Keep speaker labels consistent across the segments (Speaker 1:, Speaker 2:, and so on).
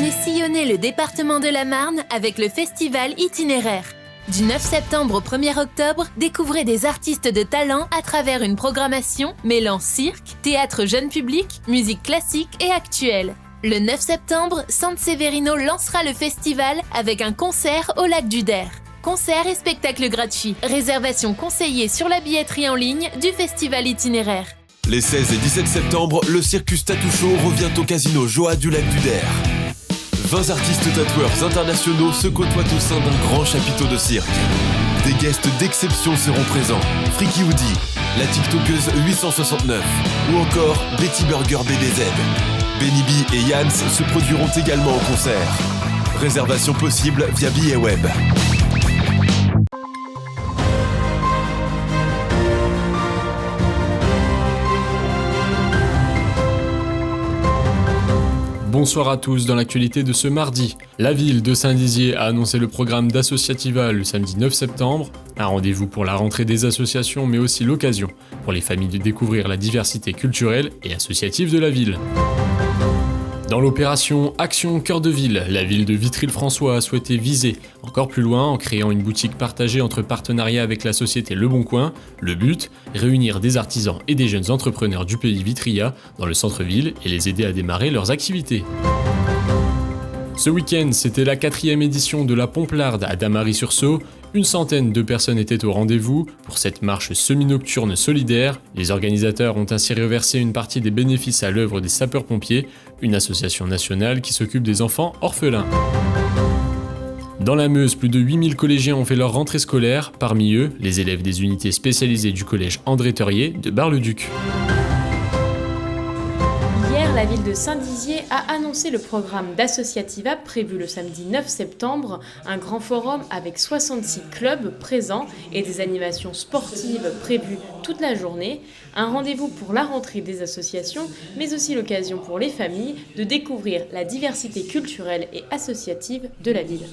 Speaker 1: Venez sillonner le département de la Marne avec le festival itinéraire. Du 9 septembre au 1er octobre, découvrez des artistes de talent à travers une programmation mêlant cirque, théâtre jeune public, musique classique et actuelle. Le 9 septembre, San Severino lancera le festival avec un concert au lac du Der. Concert et spectacle gratuits. Réservation conseillée sur la billetterie en ligne du festival itinéraire.
Speaker 2: Les 16 et 17 septembre, le Circus Tattoo Show revient au casino Joa du lac du Der. 20 artistes tatoueurs internationaux se côtoient au sein d'un grand chapiteau de cirque. Des guests d'exception seront présents. Freaky Woody, la TikTokeuse 869 ou encore Betty Burger BBZ. Benny B et Yans se produiront également au concert. Réservation possible via Billet Web.
Speaker 3: Bonsoir à tous, dans l'actualité de ce mardi. La ville de Saint-Dizier a annoncé le programme d'Associativa le samedi 9 septembre, un rendez-vous pour la rentrée des associations mais aussi l'occasion pour les familles de découvrir la diversité culturelle et associative de la ville. Dans l'opération Action Cœur de Ville, la ville de Vitry-le-François a souhaité viser encore plus loin en créant une boutique partagée entre partenariats avec la société Le Bon Coin. Le but, réunir des artisans et des jeunes entrepreneurs du pays vitriois dans le centre-ville et les aider à démarrer leurs activités. Ce week-end, c'était la 4e édition de la Pomplarde à Damary-sur-Saulx. Une centaine de personnes étaient au rendez-vous pour cette marche semi-nocturne solidaire. Les organisateurs ont ainsi reversé une partie des bénéfices à l'œuvre des sapeurs-pompiers, une association nationale qui s'occupe des enfants orphelins. Dans la Meuse, plus de 8000 collégiens ont fait leur rentrée scolaire, parmi eux, les élèves des unités spécialisées du collège André Theuriet de Bar-le-Duc.
Speaker 4: Hier, la ville de Saint-Dizier a annoncé le programme d'Associativa prévu le samedi 9 septembre, un grand forum avec 66 clubs présents et des animations sportives prévues toute la journée, un rendez-vous pour la rentrée des associations, mais aussi l'occasion pour les familles de découvrir la diversité culturelle et associative de la ville.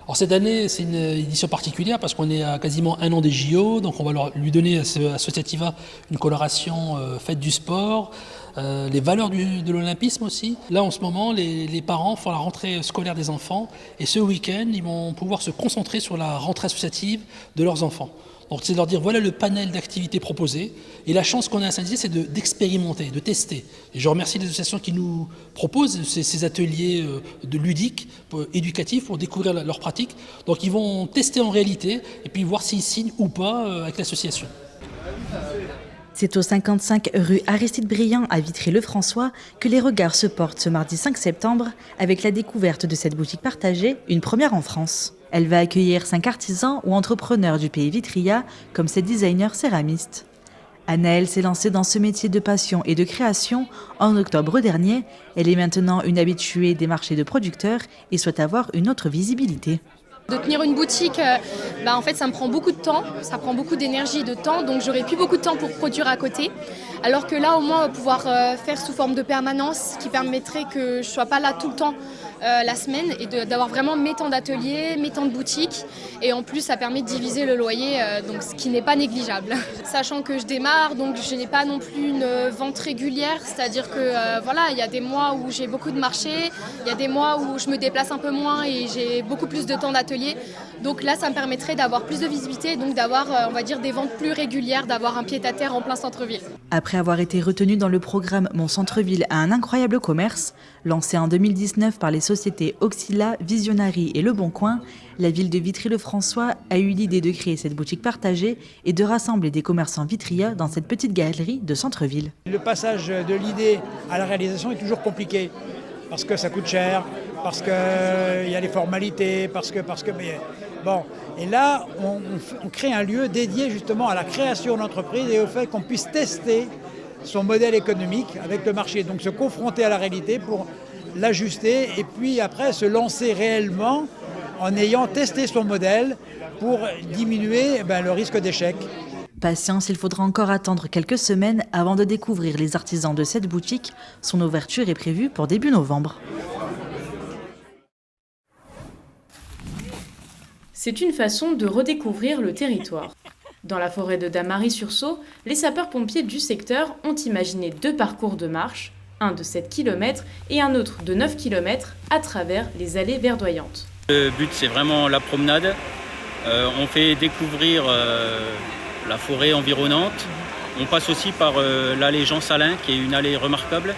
Speaker 5: Alors cette année, c'est une édition particulière parce qu'on est à quasiment un an des JO, donc on va lui donner à Associativa une coloration faite du sport, les valeurs de l'olympisme aussi. Là en ce moment, les parents font la rentrée scolaire des enfants et ce week-end, ils vont pouvoir se concentrer sur la rentrée associative de leurs enfants. Donc c'est de leur dire voilà le panel d'activités proposées et la chance qu'on a à Saint-Dizier c'est d'expérimenter, de tester. Et je remercie les associations qui nous proposent ces ateliers de ludiques, éducatifs pour découvrir leurs pratiques. Donc ils vont tester en réalité et puis voir s'ils signent ou pas avec l'association.
Speaker 6: C'est au 55 rue Aristide Briand à Vitry-le-François que les regards se portent ce mardi 5 septembre avec la découverte de cette boutique partagée, une première en France. Elle va accueillir 5 artisans ou entrepreneurs du pays vitriois comme ses designers céramistes. Anaëlle s'est lancée dans ce métier de passion et de création en octobre dernier. Elle est maintenant une habituée des marchés de producteurs et souhaite avoir une autre visibilité.
Speaker 7: De tenir une boutique, en fait ça me prend beaucoup de temps, ça prend beaucoup d'énergie et de temps, donc j'aurai plus beaucoup de temps pour produire à côté. Alors que là au moins on va pouvoir faire sous forme de permanence, qui permettrait que je ne sois pas là tout le temps la semaine et d'avoir vraiment mes temps d'atelier, mes temps de boutique. Et en plus ça permet de diviser le loyer, donc ce qui n'est pas négligeable. Sachant que je démarre, donc je n'ai pas non plus une vente régulière, c'est-à-dire que il y a des mois où j'ai beaucoup de marchés, il y a des mois où je me déplace un peu moins et j'ai beaucoup plus de temps d'atelier. Donc là, ça me permettrait d'avoir plus de visibilité, donc d'avoir, on va dire, des ventes plus régulières, d'avoir un pied-à-terre en plein centre-ville.
Speaker 6: Après avoir été retenu dans le programme Mon Centre-Ville a un incroyable commerce, lancé en 2019 par les sociétés Auxila, Visionary et Le Bon Coin, la ville de Vitry-le-François a eu l'idée de créer cette boutique partagée et de rassembler des commerçants vitriois dans cette petite galerie de centre-ville.
Speaker 8: Le passage de l'idée à la réalisation est toujours compliqué. Parce que ça coûte cher, parce qu'il y a les formalités, bon. Et là, on crée un lieu dédié justement à la création d'entreprise et au fait qu'on puisse tester son modèle économique avec le marché. Donc se confronter à la réalité pour l'ajuster et puis après se lancer réellement en ayant testé son modèle pour diminuer le risque d'échec.
Speaker 6: Patience, il faudra encore attendre quelques semaines avant de découvrir les artisans de cette boutique. Son ouverture est prévue pour début novembre.
Speaker 4: C'est une façon de redécouvrir le territoire. Dans la forêt de Damary-sur-Saulx, les sapeurs-pompiers du secteur ont imaginé 2 parcours de marche, un de 7 km et un autre de 9 km à travers les allées verdoyantes.
Speaker 9: Le but, c'est vraiment la promenade. On fait découvrir la forêt environnante. On passe aussi par l'allée Jean Salin, qui est une allée remarquable,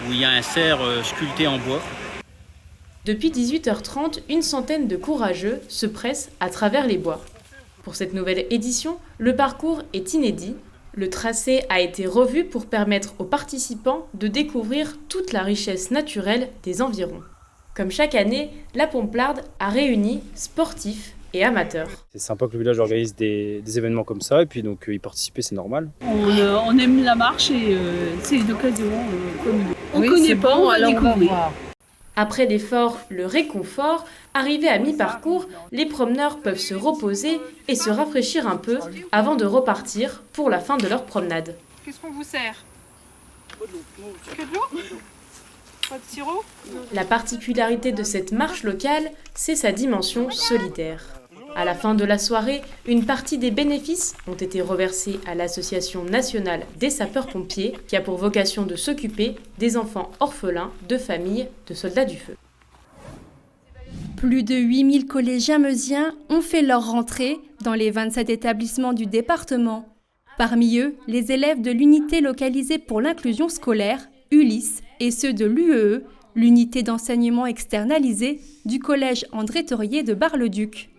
Speaker 9: où il y a un cerf sculpté en bois.
Speaker 4: Depuis 18h30, une centaine de courageux se pressent à travers les bois. Pour cette nouvelle édition, le parcours est inédit. Le tracé a été revu pour permettre aux participants de découvrir toute la richesse naturelle des environs. Comme chaque année, la Pomplarde a réuni sportifs et amateurs.
Speaker 10: C'est sympa que le village organise des événements comme ça et puis donc y participer c'est normal.
Speaker 11: On aime la marche et c'est une occasion comme on connaît pas, on va découvrir.
Speaker 4: Après l'effort, le réconfort, arrivé à mi-parcours, les promeneurs peuvent se reposer et se rafraîchir un peu avant de repartir pour la fin de leur promenade.
Speaker 12: Qu'est-ce qu'on vous sert? Que de l'eau? Pas de sirop?
Speaker 4: La particularité de cette marche locale, c'est sa dimension solidaire. À la fin de la soirée, une partie des bénéfices ont été reversés à l'Association nationale des sapeurs-pompiers qui a pour vocation de s'occuper des enfants orphelins de familles de soldats du feu.
Speaker 13: Plus de 8000 collégiens meusiens ont fait leur rentrée dans les 27 établissements du département. Parmi eux, les élèves de l'unité localisée pour l'inclusion scolaire, ULIS, et ceux de l'UEE, l'unité d'enseignement externalisé du collège André Theuriet de Bar-le-Duc.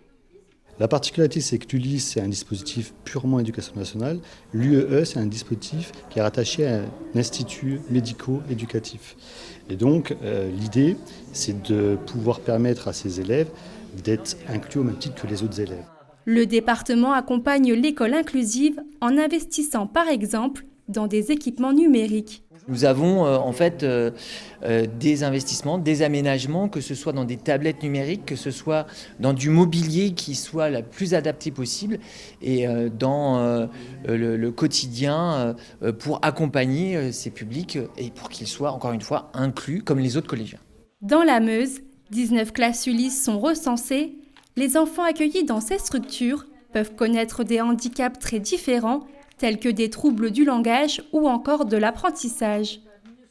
Speaker 14: La particularité, c'est que l'ULIS, c'est un dispositif purement éducation nationale. L'UEE, c'est un dispositif qui est rattaché à un institut médico-éducatif. Et donc, l'idée, c'est de pouvoir permettre à ces élèves d'être inclus au même titre que les autres élèves.
Speaker 13: Le département accompagne l'école inclusive en investissant par exemple dans des équipements numériques.
Speaker 15: Nous avons des investissements, des aménagements, que ce soit dans des tablettes numériques, que ce soit dans du mobilier qui soit le plus adapté possible et dans le quotidien pour accompagner ces publics et pour qu'ils soient encore une fois inclus comme les autres collégiens.
Speaker 13: Dans la Meuse, 19 classes ULIS sont recensées. Les enfants accueillis dans ces structures peuvent connaître des handicaps très différents tels que des troubles du langage ou encore de l'apprentissage.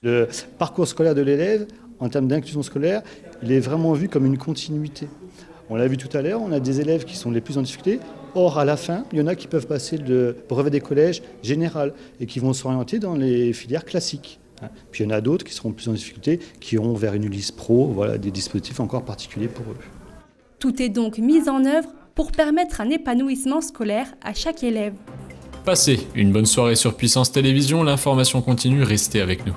Speaker 14: Le parcours scolaire de l'élève, en termes d'inclusion scolaire, il est vraiment vu comme une continuité. On l'a vu tout à l'heure, on a des élèves qui sont les plus en difficulté. Or, à la fin, il y en a qui peuvent passer le brevet des collèges général et qui vont s'orienter dans les filières classiques. Puis il y en a d'autres qui seront plus en difficulté, qui iront vers une ULIS Pro, voilà, des dispositifs encore particuliers pour eux.
Speaker 13: Tout est donc mis en œuvre pour permettre un épanouissement scolaire à chaque élève.
Speaker 3: Passez une bonne soirée sur Puissance Télévisions, l'information continue, restez avec nous.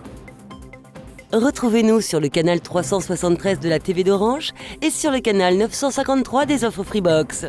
Speaker 16: Retrouvez-nous sur le canal 373 de la TV d'Orange et sur le canal 953 des offres Freebox.